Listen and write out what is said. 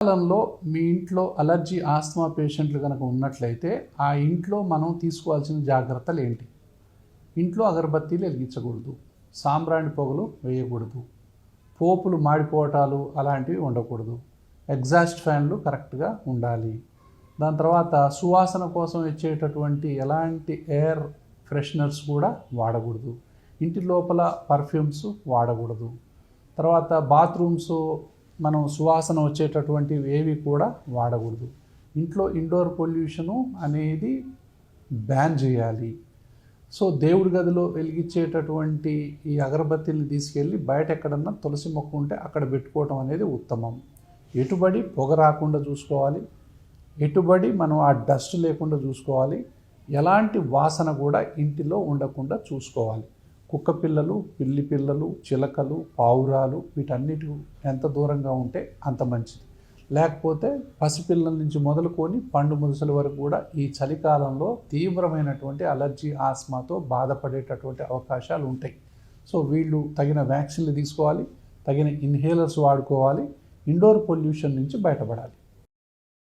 కాలంలో మీ ఇంట్లో allergy asthma పేషెంట్లు కనుక ఉన్నట్లయితే ఆ ఇంట్లో మనం తీసుకోవాల్సిన జాగ్రత్తలు ఏంటి? ఇంట్లో అగరబత్తీలు వెలిగించకూడదు, సాంబ్రాణి పొగలు వేయకూడదు, పోపులు మాడిపోవటాలు అలాంటివి ఉండకూడదు, ఎగ్జాస్ట్ ఫ్యాన్లు కరెక్ట్గా ఉండాలి. దాని తర్వాత సువాసన కోసం ఇచ్చేటటువంటి ఎలాంటి ఎయిర్ ఫ్రెషనర్స్ కూడా వాడకూడదు, ఇంటి లోపల పర్ఫ్యూమ్స్ వాడకూడదు. తర్వాత బాత్రూమ్స్ మనం సువాసన వచ్చేటటువంటివి ఏవి కూడా వాడకూడదు. ఇంట్లో ఇండోర్ పొల్యూషను అనేది బ్యాన్ చేయాలి. సో దేవుడి గదిలో వెలిగించేటటువంటి ఈ అగరబత్తీని తీసుకెళ్ళి బయట ఎక్కడన్నా తులసి మొక్క ఉంటే అక్కడ పెట్టుకోవటం అనేది ఉత్తమం. ఎటుబడి పొగ రాకుండా చూసుకోవాలి, ఎటుబడి మనం ఆ డస్ట్ లేకుండా చూసుకోవాలి, ఎలాంటి వాసన కూడా ఇంటిలో ఉండకుండా చూసుకోవాలి. కుక్క పిల్లలు, పిల్లి పిల్లలు, చిలకలు, పావురాలు వీటన్నిటి ఎంత దూరంగా ఉంటే అంత మంచిది. లేకపోతే పసిపిల్లల నుంచి మొదలుకొని పండు ముదుసల వరకు కూడా ఈ చలికాలంలో తీవ్రమైనటువంటి అలర్జీ ఆస్మాతో బాధపడేటటువంటి అవకాశాలు ఉంటాయి. సో వీళ్ళు తగిన వ్యాక్సిన్లు తీసుకోవాలి, తగిన ఇన్హేలర్స్ వాడుకోవాలి, ఇండోర్ పొల్యూషన్ నుంచి బయటపడాలి.